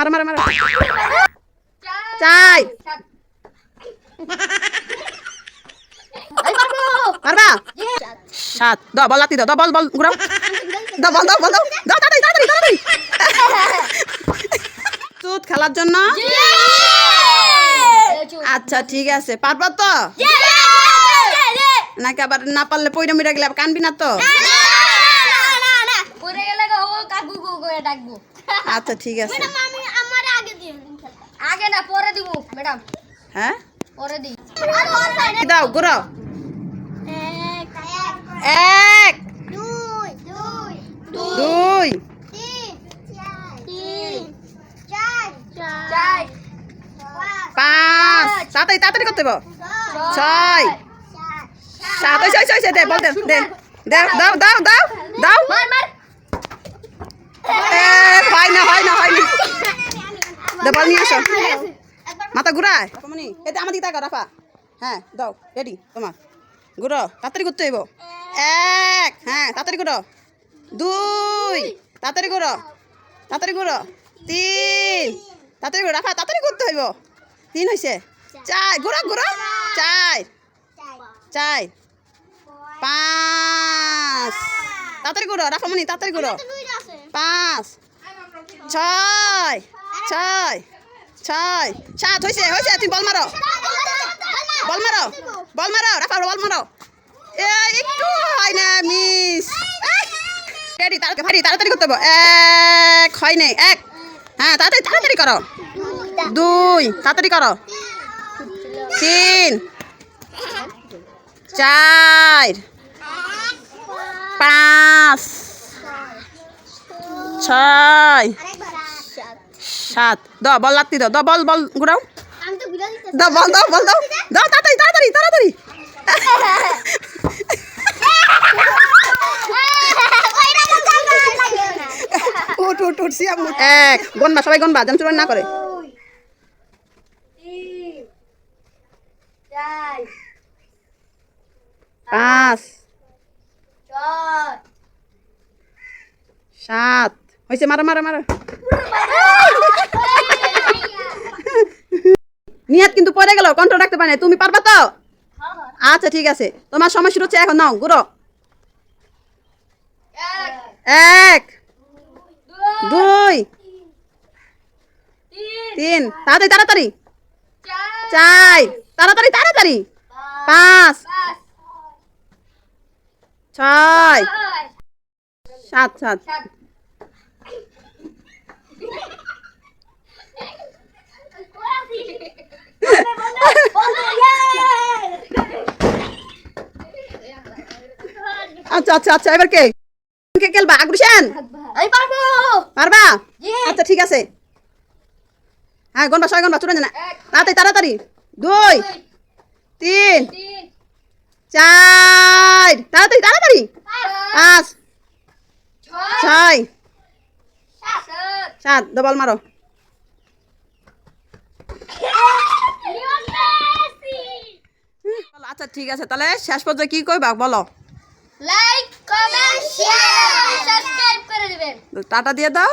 মারো মারো মারো চাই পারবা সাত দাও বল লাতি দাও দাও বল বল ঘুরাও দাও বল দাও বল দাও দাও তাড়াতাড়ি তাড়াতাড়ি তাড়াতাড়ি তুত খেলার জন্য আচ্ছা ঠিক আছে পারবা তো নাকি আবার না পারলে পয়রা মিরা গেলে আবার কানবি না তো আচ্ছা ঠিক আছে আগে না পরে দিব ম্যাডাম হ্যাঁ পরে দিই দাও ঘুরাও এক দুই পাঁচ তাড়াতাড়ি তাড়াতাড়ি করতে হবে ছয় সাত হয়েছে দে বল দে দে দাও দাও দাও দাও দাও হয় না হয় না হয় না দে বল নিয়ে আসো মাথা ঘুরায় এটা আমার দিকে তাকাও রাফা হ্যাঁ দাও রেডি তোমার ঘুরো তাড়াতাড়ি করতে হইব এক হ্যাঁ তাড়াতাড়ি ঘুরো দুই তাড়াতাড়ি ঘুরো তিন তাড়াতাড়ি ঘুরো রাফা তাড়াতাড়ি করতে হইব তিন হয়েছে চার ঘুরো ঘুরো চার চার পাঁচ তাড়াতাড়ি ঘুরো রাফামণি তাড়াতাড়ি ঘুরো পাঁচ ছয় ছয় ছয় সাত হয়েছে হয়েছে তুমি বল মারো বল মারো বল মারো রাফা বল মারো একটু হয় না মিস রেডি তাড়াতাড়ি করতে হবে এক হয় নাই এক হ্যাঁ তাড়াতাড়ি তাড়াতাড়ি করো দুই তাড়াতাড়ি করো তিন চার পাঁচ ছয় সাত দাও বল লাত্তি দাও বল বল ঘুরাও দাও বল দাও বল দাও দাও তাড়াতাড়ি তাড়াতাড়ি তাড়াতাড়ি উঠ উঠ উঠ সিয়াম এক গনবা সবাই গনবা যেন চুরি না করে পাঁচ সাত হয়েছে মারো মারো মারো নিহাত কিন্তু পড়ে গেল কন্ট্রোল রাখতে পারে তুমি পারবা তো আচ্ছা ঠিক আছে তোমার সময় শুরু হচ্ছে এখন নাও ঘুরো এক দুই তিন তাড়াতাড়ি তাড়াতাড়ি চার তাড়াতাড়ি তাড়াতাড়ি পাঁচ ছয় সাত সাত আচ্ছা আচ্ছা আচ্ছা এবার কে কে খেলবা আগ্রুশান পারবা আচ্ছা ঠিক আছে হ্যাঁ গনবা সবাই গনবা চুরা না তাড়াতাড়ি তাড়াতাড়ি দুই তিন চার তাড়াতাড়ি তাড়াতাড়ি পাঁচ ছয় সাত ডবল মারো আচ্ছা ঠিক আছে তাহলে শেষ পর্যায়ে কি কইবা বলো লাইক কমেন্ট শেয়ার সাবস্ক্রাইব করে দিবেন টাটা দিয়ে দাও